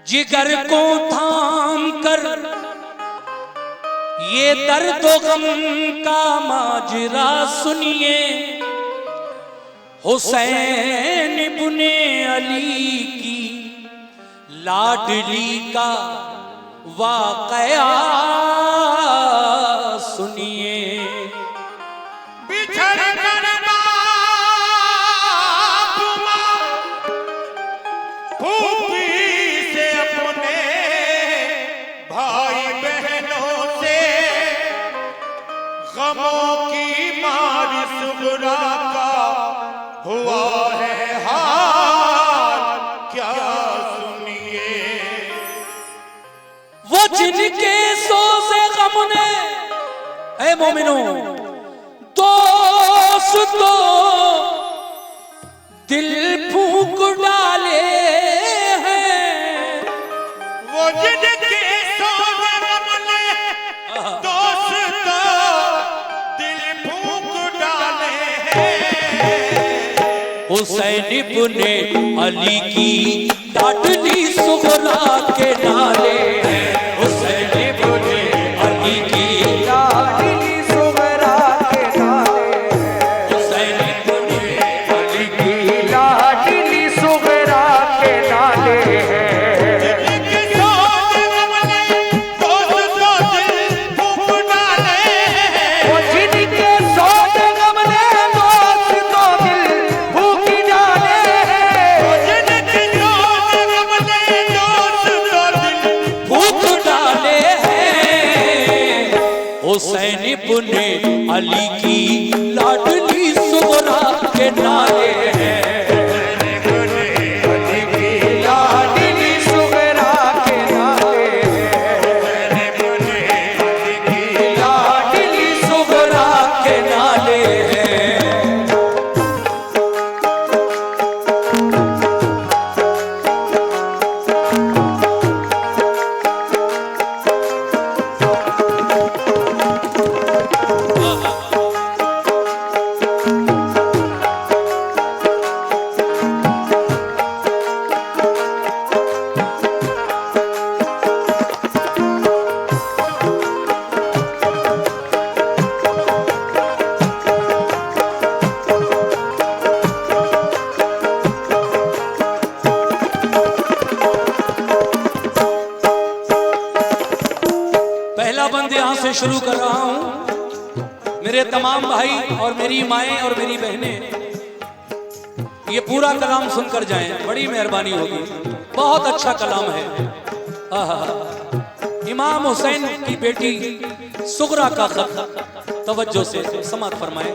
जिगर को थाम कर ये दर्द गम का माजरा सुनिए। हुसैन इब्ने अली की लाडली का वाकया सुनिए। गमों की मार सुगरा का हुआ है हाल क्या सुनिए। वो जिनके सोज़े गम ने ऐ मोमिनो दोस्तों दिल फूंक डाले हैं। वो जिनके सोज़े गम ने दोस्तों हुसैन इब्ने अली की लाडली सुगरा के नाले। हुसैन इब्ने अली की लाडली सुगरा के नाले। हुसैन इब्ने अली की लाडली सुगरा के नाले। हुसैन इब्ने अली की लाडली सुगरा के नाले हैं। लाडली सुगरा के नाले हैं। लाडली सुगरा के नाले हैं। पहला बंद यहां से शुरू कर रहा हूं। मेरे तमाम भाई और मेरी माएं और मेरी बहनें ये पूरा कलाम सुनकर जाएं, बड़ी मेहरबानी होगी। बहुत अच्छा कलाम है। इमाम हुसैन की बेटी सुगरा का खत तवज्जो से समाअत फरमाएं।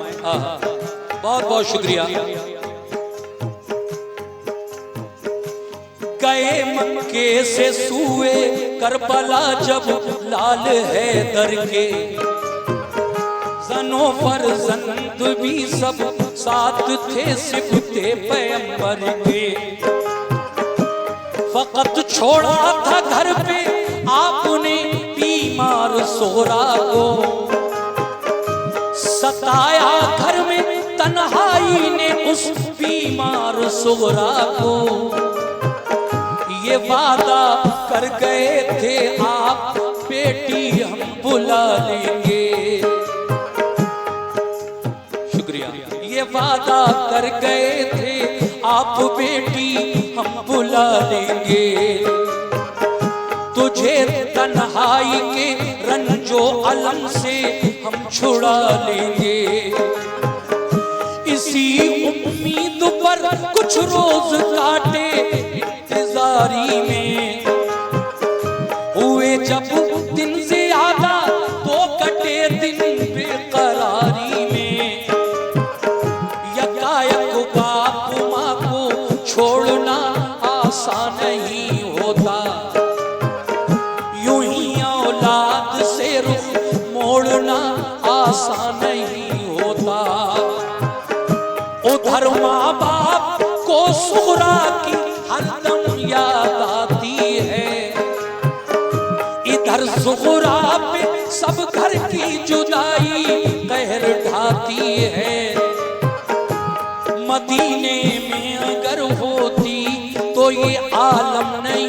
बहुत बहुत शुक्रिया। गए मक्के से सूए करबला जब लाल है दर के। जनो फरजंद भी सब साथ थे सिफते पैगंबर के। फकत छोड़ा था घर पे आपने बीमार सोहरा को। सताया घर में तन्हाई ने उस बीमार सोहरा को। ये वादा कर गए थे आप बेटी हम बुला लेंगे। शुक्रिया। ये वादा कर गए थे आप बेटी हम बुला लेंगे। तुझे तन्हाई के रंजो अलम से हम छुड़ा लेंगे। इसी उम्मीद पर कुछ रोज काटे इंतजारी में। हुए जब दिन ज्यादा तो कटे दिन बेकरारी में। यकायक बाप माँ को छोड़ना आसान नहीं होता। यूं ही औलाद से रुख मोड़ना आसान नहीं होता। उधर माँ बाप को सुगरा की हरदम याद आती है। इधर सुगरा पे सब घर की जुदाई कहर ढाती है। मदीने में अगर होती तो ये आलम नहीं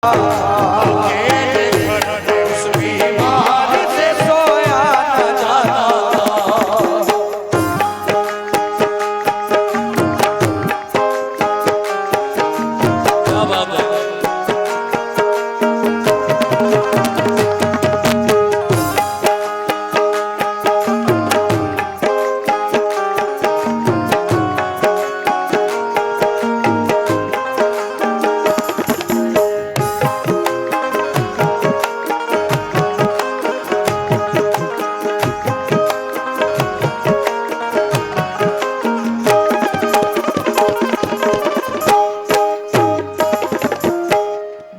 अकेले घर में उस बीमार से सोया न जाता। क्या बात है।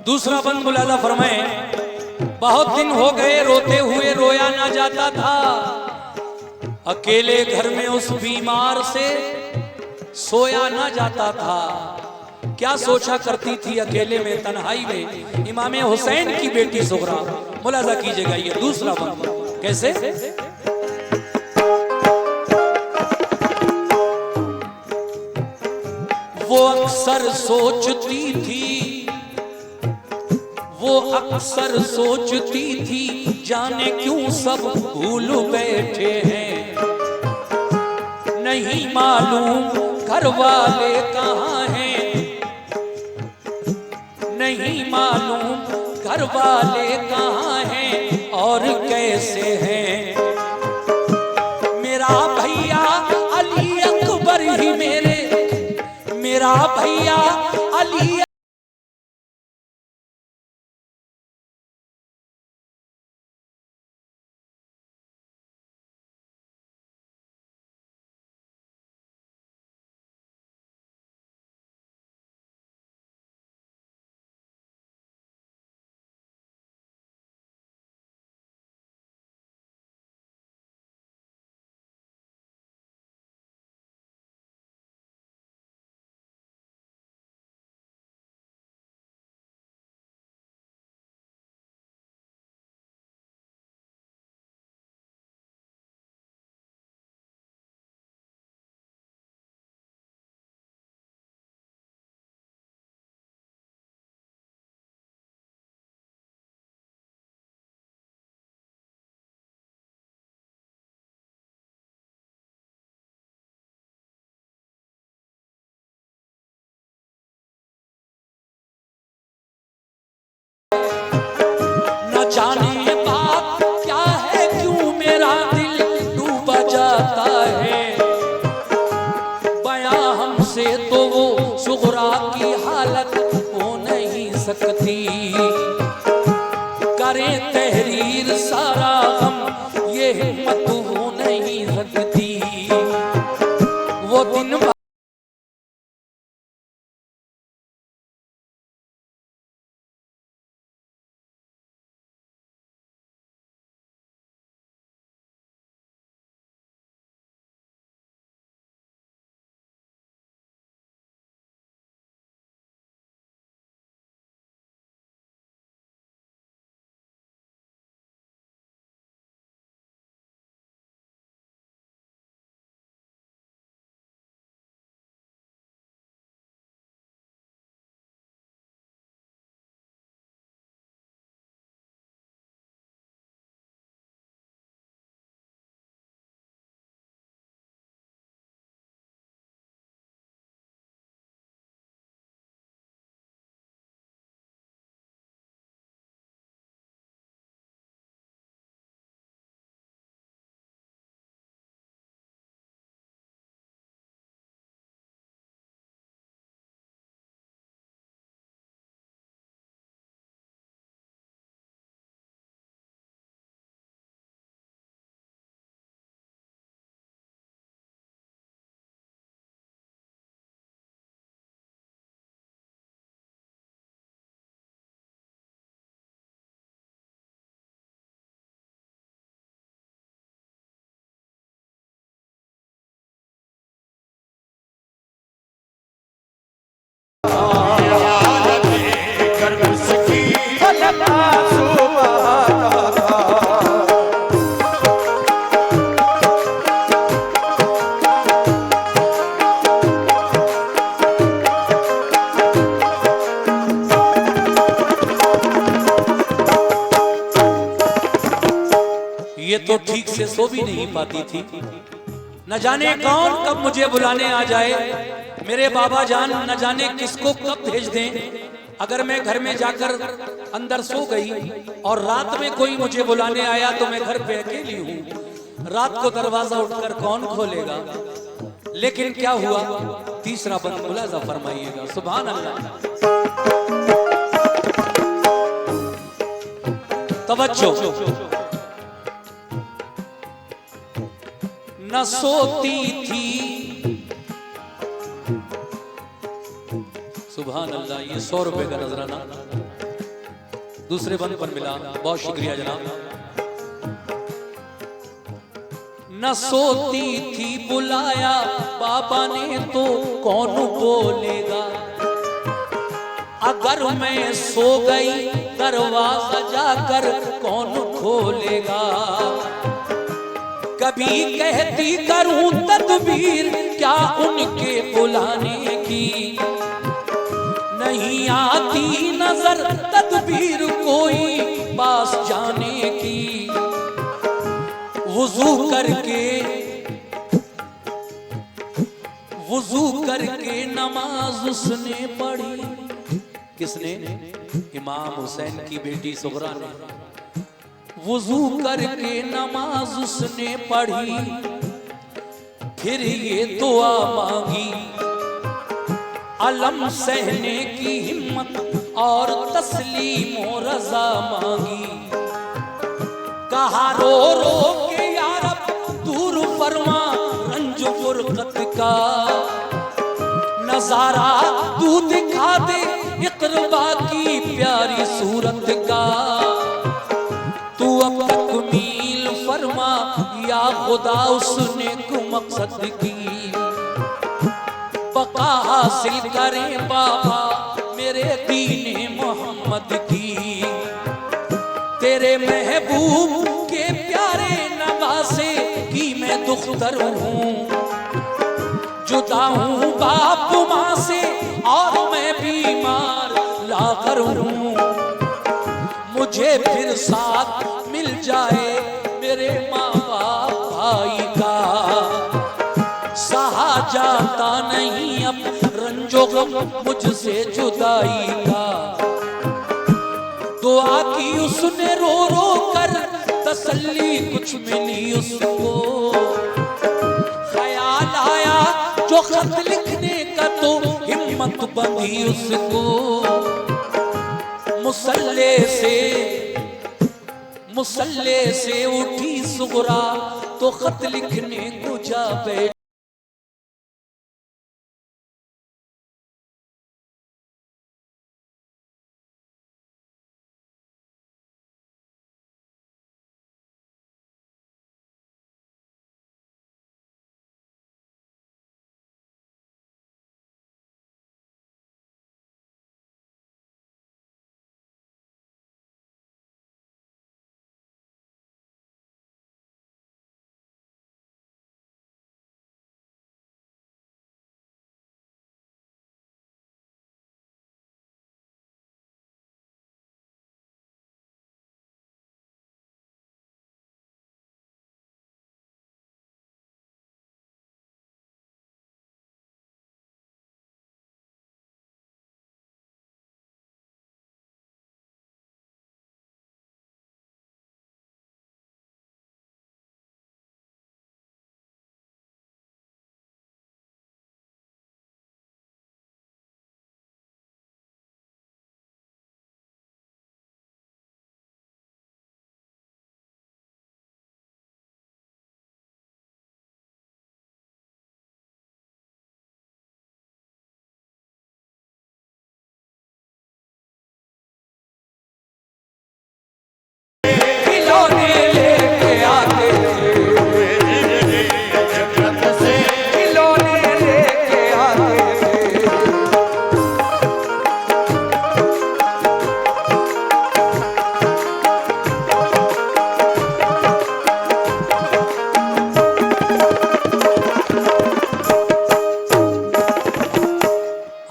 दूसरा बंद मुलाजा फरमाए, बहुत दिन हो गए रोते हुए रोया ना जाता था, अकेले घर में उस बीमार से सोया ना जाता था। क्या सोचा करती थी अकेले में तन्हाई में इमाम हुसैन की बेटी सुगरा। मुलाजा कीजिएगा ये दूसरा बंद कैसे। वो अक्सर सोचती थी, वो अक्सर सोचती थी, जाने क्यों सब भूल बैठे हैं। नहीं मालूम घर वाले कहाँ हैं, नहीं मालूम घर वाले कहाँ हैं और कैसे हैं। मेरा भैया अली अकबर ही मेरा भैया अली न जाने बात क्या है क्यों मेरा दिल डूबा जाता है। बयां हमसे तो वो सुगरा की हालत हो नहीं सकती, करें तहरीर सारा गम ये हिम्मत हो नहीं सकती। वो दिन तो ठीक से सो भी नहीं पाती थी। न जाने कौन कब मुझे बुलाने आ जाए, मेरे बाबा जान न जाने किसको कब भेज दें। अगर मैं घर में जाकर अंदर सो गई और रात में कोई मुझे बुलाने आया तो मैं घर पे अकेली हूँ, रात को दरवाजा उठकर कौन खोलेगा। लेकिन क्या हुआ, तीसरा बंद मुलाजा फरमाइएगा। सुभान अल्लाह, तवज्जो। न सोती थी, सुभान अल्लाह। ये 100 रुपए का नजराना दूसरे बंद पर मिला, बहुत शुक्रिया जनाब। न सोती थी, बुलाया बाबा ने तो कौन बोलेगा। अगर मैं सो गई दरवाजा जाकर कौन खोलेगा। कभी कहती करूं तदबीर क्या उनके बुलाने की, नहीं आती नजर तदबीर कोई पास जाने की। वुजू करके नमाज उसने पढ़ी। किसने? इमाम हुसैन की बेटी सुगरा ने। वुजू करके नमाज उसने पढ़ी, फिर ये दुआ मांगी, अलम सहने की हिम्मत और तस्लीम और रजा मांगी। कहा रो रो के या रब दूर फरमा रंज फुरकत का नजारा, तू दिखा दे इक़्रबा की प्यारी सूरत का। तू अब तकमील फरमा या खुदा उसने को मकसद की। बका हासिल करें बाबा मेरे दीने मोहम्मद की। तेरे महबूब के प्यारे नवासे की मैं दुख्तर हूँ। जुदा हूँ बाप माँ से और मैं बीमार लाकर हूँ। मुझे फिर साथ मिल जाए मेरे माँ बाप भाई का। सहा जाता नहीं अब रंजो गम मुझसे जुदाई का। दुआ की उसने रो रो कर तसल्ली कुछ मिली उसको। ख्याल आया जो खत लिखने का तो हिम्मत बंधी उसको। मुसल्ले से उठी सुगरा तो खत लिखने को जा बैठी।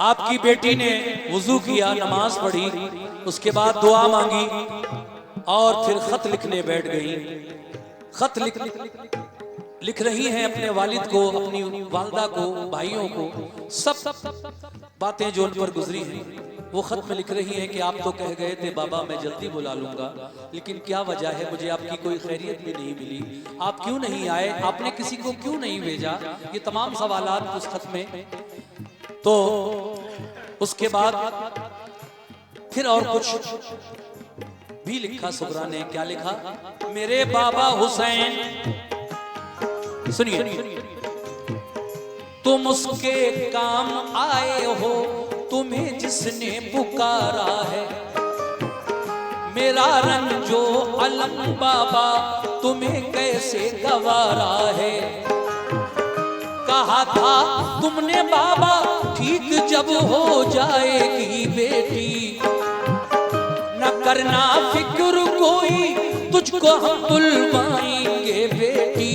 आपकी बेटी ने वुजू किया, नमाज पढ़ी, उसके बाद दुआ मांगी और फिर खत लिखने बैठ गई। खत लिख रही हैं अपने वालिद को, अपनी वालदा को, भाइयों को, सब बातें जो उन पर गुजरी हैं वो खत में लिख रही हैं कि आप तो कह गए थे बाबा मैं जल्दी बुला लूंगा, लेकिन क्या वजह है, मुझे आपकी कोई खैरियत भी नहीं मिली, आप क्यों नहीं आए, आपने किसी को क्यों नहीं भेजा। ये तमाम सवालात उस खत में। तो उसके बाद फिर और कुछ भी लिखा सुगरा ने। क्या लिखा? मेरे बाबा हुसैन, सुनिए, तुम उसके काम आए हो, तुम्हें जिसने पुकारा है, मेरा रंजो अलम बाबा तुम्हें कैसे गवारा है। कहा था तुमने बाबा ठीक जब हो जाएगी बेटी, न करना फिक्र कोई तुझको हम बुलवाएंगे बेटी।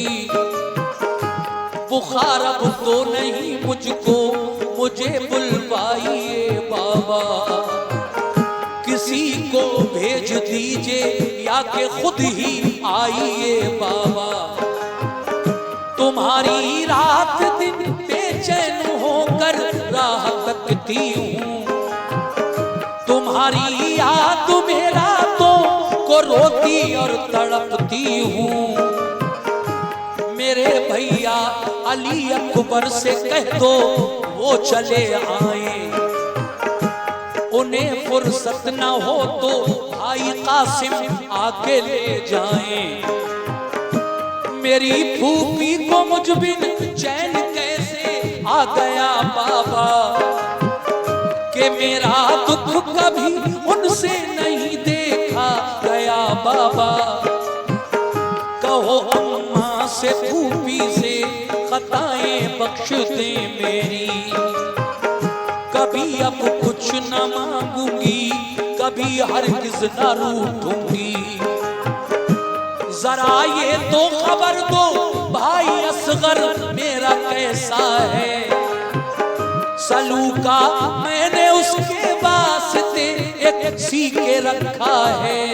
बुखार अब तो नहीं मुझको, मुझे बुलवाइए बाबा, किसी को भेज दीजिए या कि खुद ही आइए बाबा। तुम्हारी रात दिन बेचैन होकर राह तकती हूँ, तुम्हारी याद में रातों को रोती और तड़पती हूँ। मेरे भैया अली अकबर से कह दो वो चले आए, उन्हें फुर्सत न हो तो भाई कासिम आके ले जाएं। मेरी फूफी को मुझ बिन चैन कैसे आ गया बाबा, कि मेरा दुख कभी उनसे नहीं देखा गया बाबा। कहो अम्मा से फूफी से खताएं बख्श दे मेरी, कभी अब कुछ न मांगूंगी, कभी हरगिज़ न रूठूंगी। जरा ये तो खबर दो भाई असगर मेरा कैसा है, सलूका मैंने उसके वास्ते एक सीके रखा है।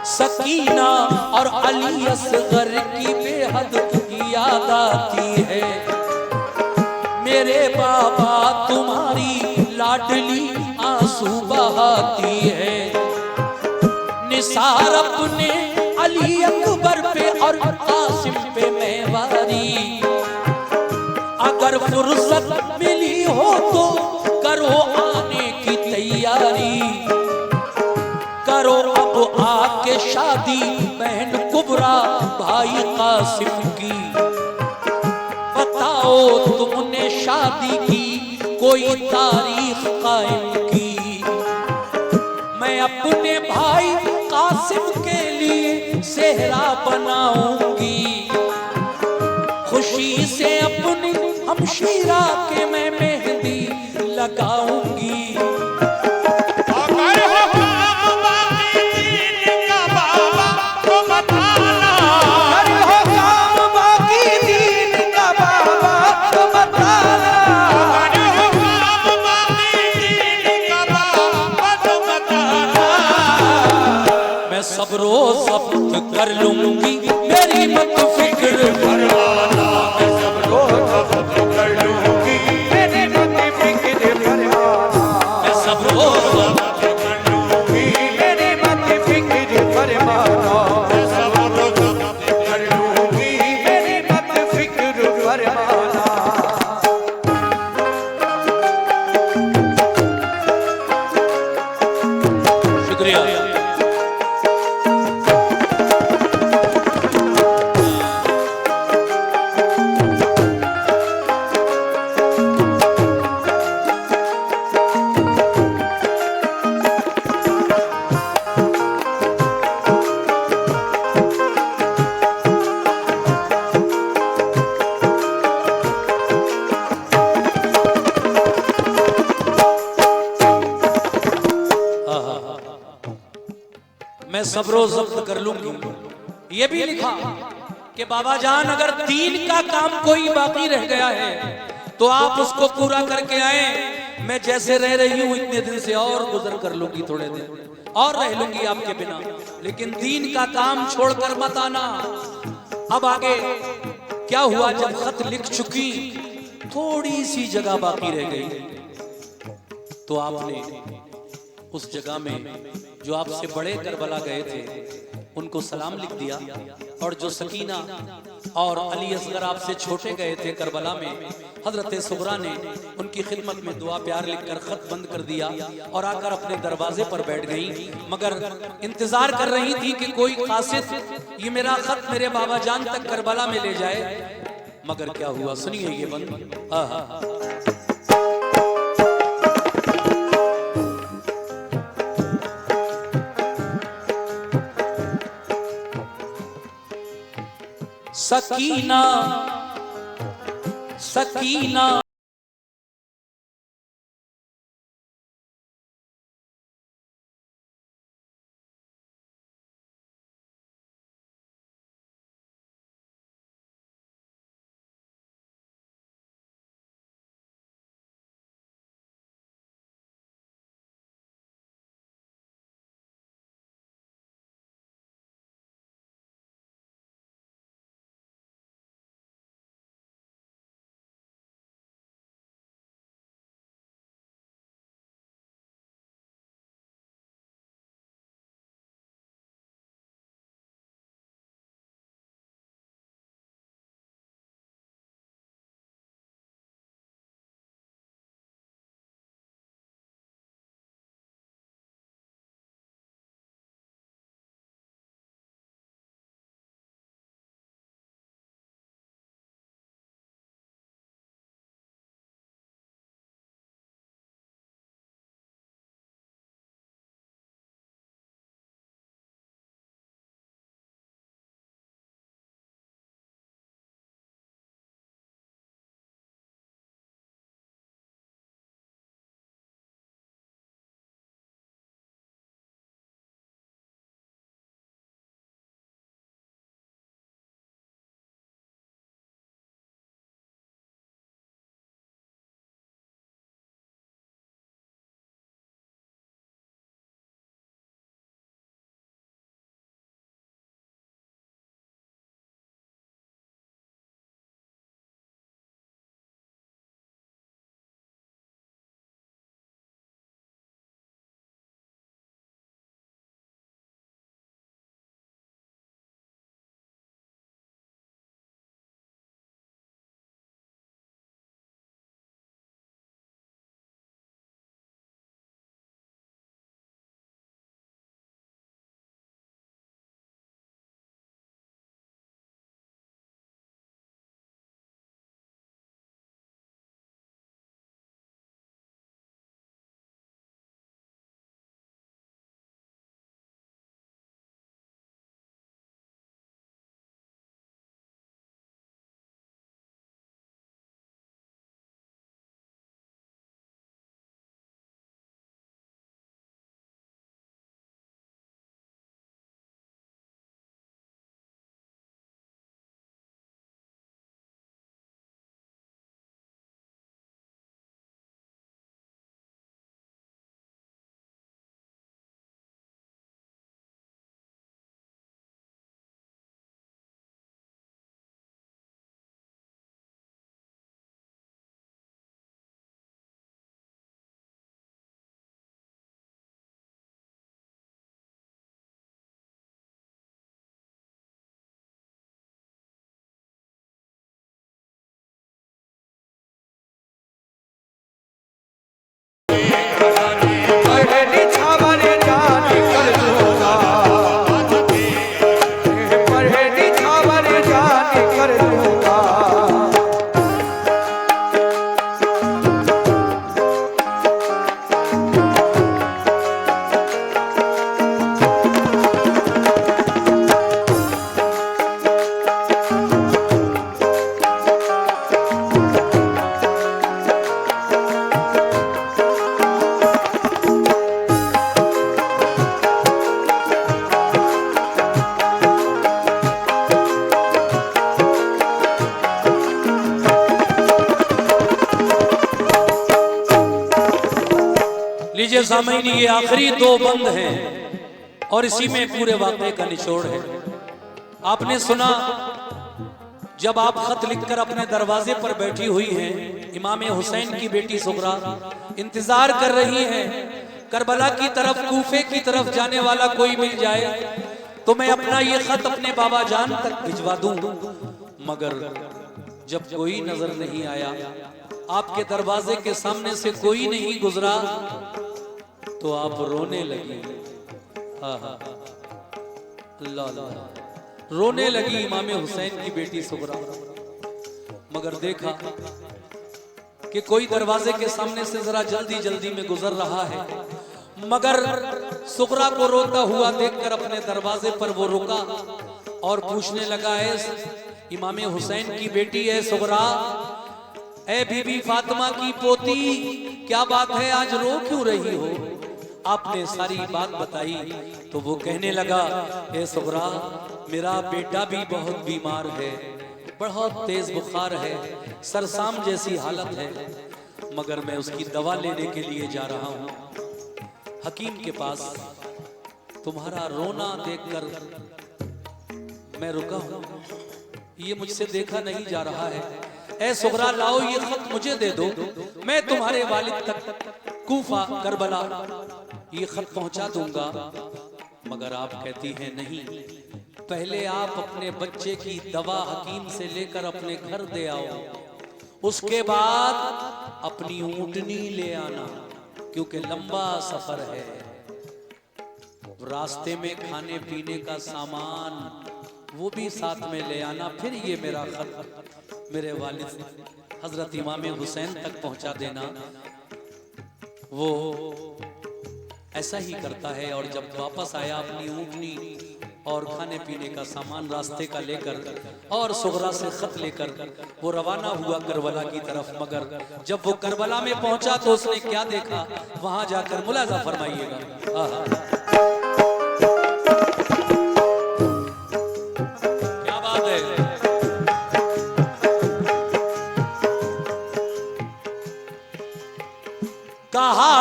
सकीना और अली असगर की बेहद याद आती है। मेरे बाबा तुम्हारी लाडली आंसू बहाती है। निसार अपने अली अकबर पे और कासिम पे मैं वारी, अगर फुर्सत मिली हो तो करो आने की तैयारी। करो अब आके शादी बहन कुबरा भाई कासिम की, बताओ तुमने शादी की कोई तारीख कायम की। मैं अपने भाई कासिम के लिए सेहरा बनाऊंगी, खुशी से अपनी हमशीरा के मैं मेहंदी लगाऊंगी। सब्रो ज़ब्त कर लूंगी मेरी मत फिक्र फरमाना, मैं सब्रो ज़ब्त कर लूंगी मेरी मत फिक्र फरमाना, मैं सब्रो ज़ब्त कर लूंगी मेरी मत फिक्र फरमाना, मैं सब्रो ज़ब्त कर लूंगी मेरी मत फिक्र फरमाना। शुक्रिया। मैं सब्रो ज़ब्त कर लूंगी। ये भी लिखा कि बाबा जान अगर दीन का काम कोई बाकी रह गया है तो आप उसको पूरा करके आए, मैं जैसे रह रही हूं इतने दिन से और गुजर कर लूंगी, थोड़े दिन और रह लूंगी आपके बिना, लेकिन दीन का काम छोड़कर मत आना। अब आगे क्या हुआ, जब खत लिख चुकी, थोड़ी सी जगह बाकी रह गई, तो आपने उस जगह में जो आपसे बड़े करबला गए थे उनको सलाम लिख दिया, और जो सकीना और अली असगर आपसे छोटे गए थे करबला में, हजरत सुगरा ने उनकी खिदमत में दुआ प्यार लिखकर खत बंद कर दिया और आकर अपने दरवाजे पर बैठ गई, मगर इंतजार कर रही थी कि कोई कासिद ये मेरा खत मेरे बाबा जान तक करबला में ले जाए। मगर क्या हुआ, सुनिए ये बंद। सकीना सकीना सामईन ये आखिरी दो बंद हैं और इसी में पूरे वाक़े का निचोड़ है। आपने सुना जब आप खत लिखकर अपने दरवाजे पर बैठी हुई हैं, इमाम हुसैन की बेटी सुगरा इंतजार कर रही है करबला की तरफ, कूफे की तरफ जाने वाला कोई मिल जाए तो मैं अपना ये खत अपने बाबा जान तक भिजवा दूं। मगर जब कोई नजर नहीं आया, आपके दरवाजे के सामने से कोई नहीं गुजरा तो आप रोने लगी। हाँ हाँ, अल्लाह अल्लाह, रोने लगी इमाम हुसैन की बेटी सुगरा। मगर देखा कि कोई दरवाजे के सामने से जरा जल्दी जल्दी में गुजर रहा है, मगर सुगरा को रोता हुआ देखकर अपने दरवाजे पर वो रुका और पूछने लगा, है इमाम हुसैन की बेटी है सुगरा, ए बीबी फातिमा की पोती, क्या बात है, आज रो क्यों रही हो? आपने सारी बात बताई तो वो कहने लगा, ए सुगरा, मेरा बेटा भी बहुत बीमार है, बहुत तेज बुखार है, सरसाम जैसी हालत है, मगर मैं उसकी दवा लेने के लिए जा रहा हूँ हकीम के पास। तुम्हारा रोना देखकर मैं रुका हूं, ये मुझसे देखा नहीं जा रहा है। ऐ सुगरा, लाओ ये खत मुझे दे दो, मैं तुम्हारे वालिद तक कूफा करबला ये खत पहुंचा दूंगा। मगर आप कहती हैं नहीं, पहले आप अपने बच्चे की दवा हकीम से लेकर अपने घर दे आओ, उसके बाद अपनी ऊंटनी ले आना, क्योंकि लंबा सफर है, रास्ते में खाने पीने का सामान वो भी साथ में ले आना, फिर ये मेरा खत मेरे वालिद हजरत इमाम हुसैन तक पहुंचा देना। वो ऐसा ही करता है और जब वापस आया अपनी ऊँटनी और खाने पीने का सामान रास्ते का लेकर और सुगरा से खत लेकर वो रवाना हुआ करबला की तरफ। मगर जब वो करबला में पहुंचा तो उसने क्या देखा, वहां जाकर मुलाजा फरमाइएगा। क्या बात है। कहा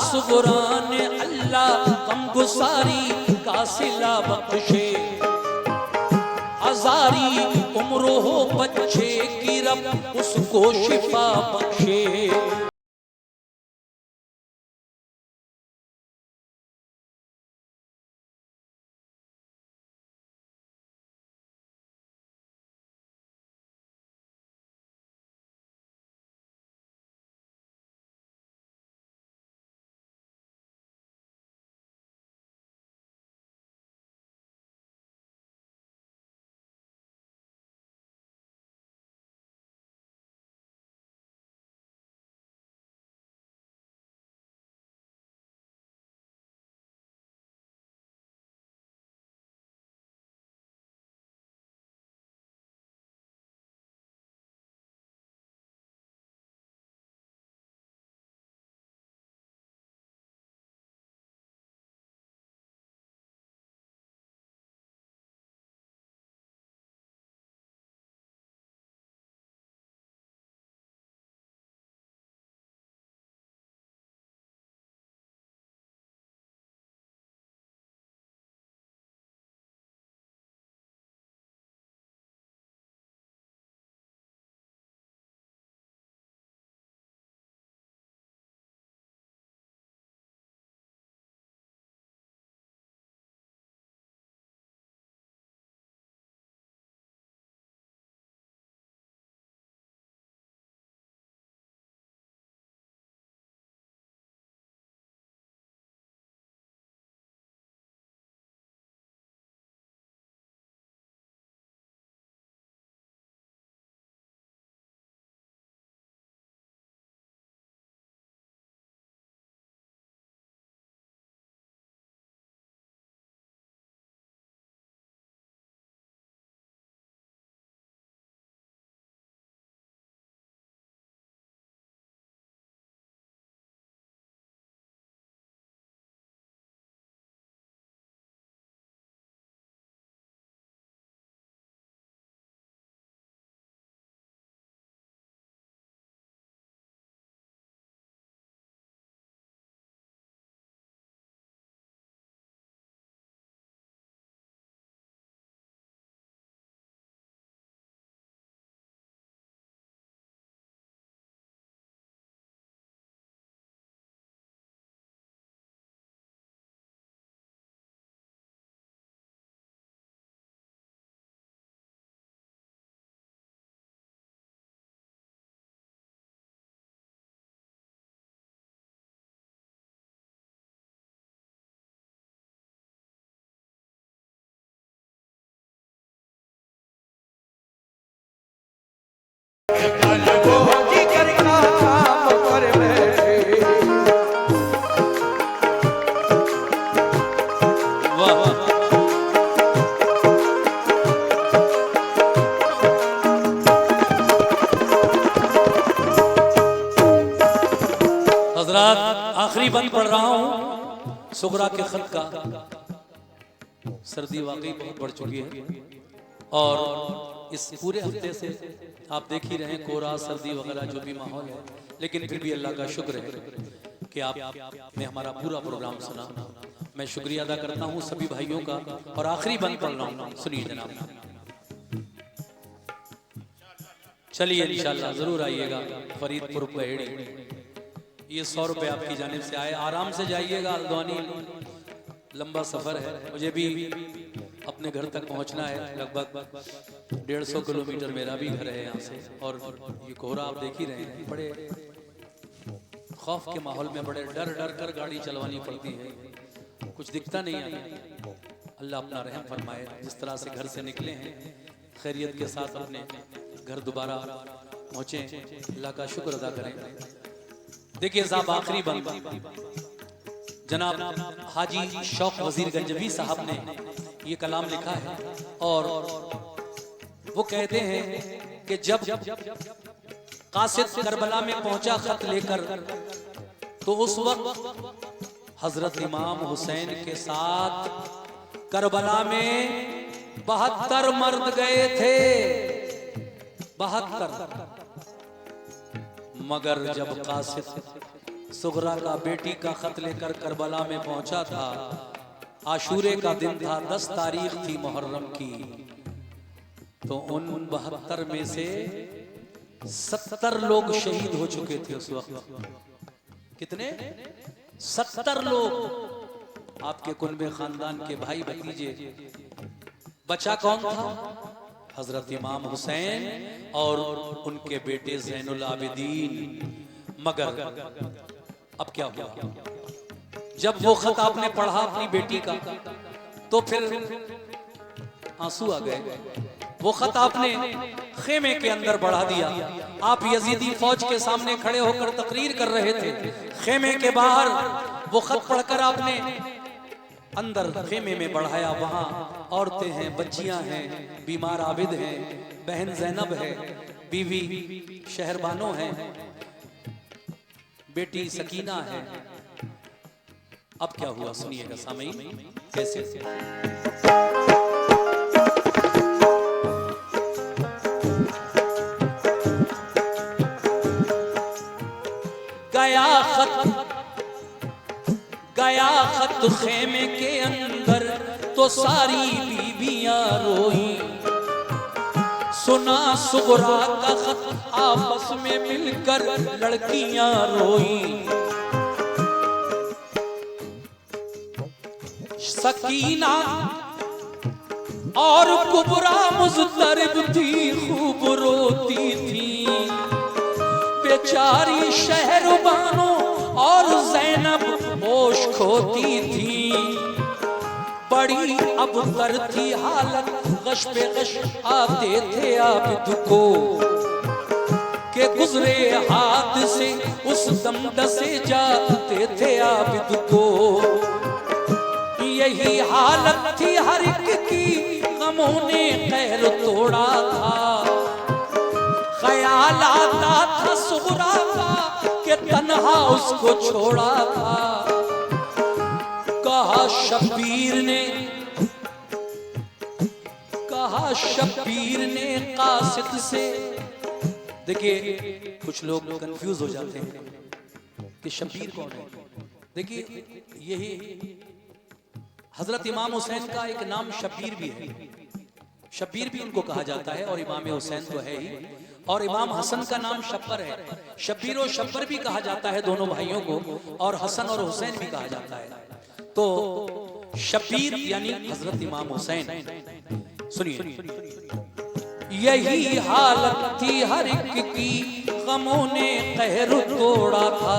सुगरा ने अल्लाह कम गुसारी का सिला बख्शे, हजारी उम्र हो बच्चे की रब उसको शिफा बख्शे। हजरात आखिरी बंद पढ़ रहा हूं सुगरा के खत का। सर्दी वाकई बहुत बढ़ चुकी है और इस पूरे हफ्ते से आप देख ही रहे हैं कोहरा सर्दी वगैरह जो भी माहौल है, लेकिन फिर भी अल्लाह का शुक्र है कि आपने हमारा पूरा प्रोग्राम सुना। मैं शुक्रिया अदा करता हूं सभी भाइयों का और आखिरी बंद पढ़ रहा हूं, सुनिए जनाब। चलिए इंशाल्लाह जरूर आइएगा फरीदपुर पहेड़ी। ये 100 रुपए आपकी जानिब से आए, आराम से जाइएगा। हल्द्वानी लंबा सफर है, मुझे भी अपने घर तक पहुंचना है। लगभग 150 किलोमीटर मेरा भी घर है यहाँ से। और ये कोहरा आप देख ही रहे हैं, बड़े खौफ के माहौल में बड़े डर डर कर गाड़ी चलवानी पड़ती है, कुछ दिखता नहीं है। अल्लाह अपना रहम फरमाए। जिस तरह से घर से निकले हैं खैरियत के साथ अपने घर दोबारा पहुंचे, अल्लाह का शुक्र अदा करें। देखिए साहब आखिरी बंद जनाब हाजी शौक वजीर गंजवी साहब ने ये कलाम लिखा है और वो कहते हैं कि जब कासिद करबला में पहुंचा खत लेकर तो उस वक्त हजरत इमाम हुसैन के साथ करबला में 72 मर्द गए थे, 72। मगर जब कासिद सुगरा का बेटी का खत लेकर करबला में पहुंचा था, आशूरे का दिन था, 10 तारीख थी मुहर्रम की, तो उन 72 में से 70 लोग शहीद हो चुके थे उस वक्त। कितने? 70 लोग आपके कुनबे खानदान के भाई भतीजे। बचा कौन था? हजरत इमाम हुसैन और उनके बेटे ज़ैनुल आबिदीन। मगर अब क्या हुआ? जब वो खत आपने पढ़ा अपनी बेटी का तो फिर आंसू आ गए। वो खत आपने खेमे के अंदर बढ़ा दिया। आप यजीदी फौज के सामने खड़े होकर तकरीर कर रहे थे, खेमे के बाहर वो खत पढ़कर आपने अंदर खेमे में बढ़ाया। वहां औरतें हैं, बच्चियां हैं, बीमार आबिद हैं, बहन जैनब है, बीवी शहरबानो है, बेटी सकीना है। अब क्या हुआ सुनिएगा सामईन कैसे। गया खत खेमे के अंदर तो सारी बीबियां रोई। सुना सुगरा का खत आपस में मिलकर लड़कियां रोई। सकीना और कुबरा मुज़तरब थी, खूब रोती थी। बेचारी शहरबानो और ज़ैनब होश खोती थी। बड़ी अबतर थी हालत, गश पे गश आते थे आबिद को, के गुजरे हाथ से उस दम डसे जाते थे आबिद को। यही हालत थी हर एक की, गमों ने कहर तोड़ा था। ख्याल आता था सुगरा का कि तन्हा उसको छोड़ा था। कहा शब्बीर ने कासिद से। देखिए कुछ लोग कंफ्यूज हो जाते हैं कि शब्बीर कौन है। देखिए यही हजरत इमाम हुसैन का एक नाम शब्बीर भी है, शब्बीर भी उनको कहा जाता है, और इमाम हुसैन तो है ही। और इमाम हसन का नाम शब्बर है, शब्बीर और शब्बर भी कहा जाता है दोनों भाइयों को, और हसन और हुसैन भी कहा जाता है। तो शब्बीर यानी हजरत इमाम हुसैन। सुनिए, यही हालत थी हर एक की, गमों ने कहर तोड़ा था।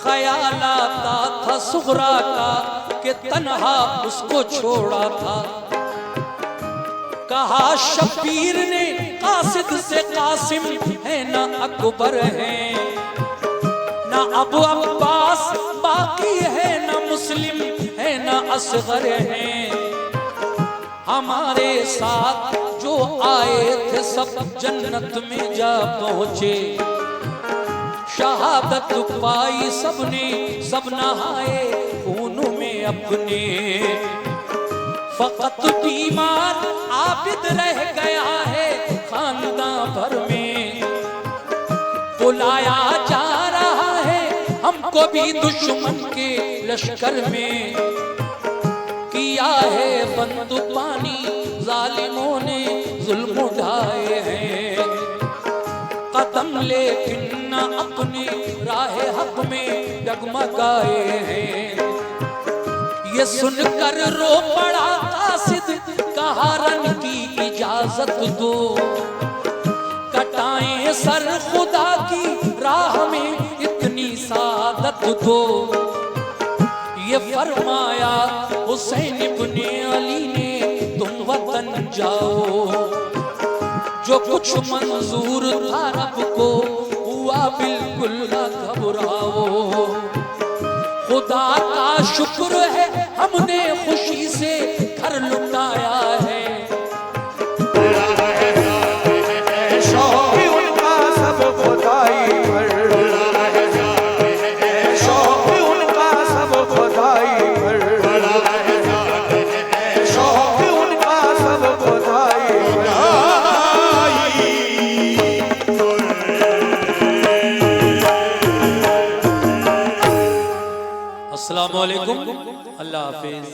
ख्याल आता था सुगरा का कि तन्हा उसको छोड़ा था। कहा शब्बीर ने कासिद से, कासिम है ना अकबर है, ना अबू अब्बास बाकी है, ना मुस्लिम है, ना असगर है। हमारे साथ जो आए थे सब जन्नत में जा पहुंचे। शहादत पाई सबने, सब नहाए खून में अपने। फकत बीमार आबिद रह गया है खानदान भर में। बुलाया जा रहा है हमको भी दुश्मन के लश्कर में। किया है बंद पानी जालिमों ने जुल्म उठाए हैं। कदम लेकिन न अपनी राह हक में डगमगाए हैं। ये सुनकर रो पड़ा कासिद, कहा रन की इजाजत दो। कटाएं सर खुदा की राह में इतनी सादत दो। ये फरमाया हुसैन इब्ने अली ने तुम वतन जाओ। जो कुछ मंजूर था रब को हुआ बिल्कुल न घबराओ। खुदा का शुक्र है हमने खुशी से घर लुटाया है। शौक उनका सब खुदाई पर, शौक उनका सब खुदाई पर, शौक उनका सब खुदाई पर। अस्सलाम वालेकुम, अल्लाह हाफिज।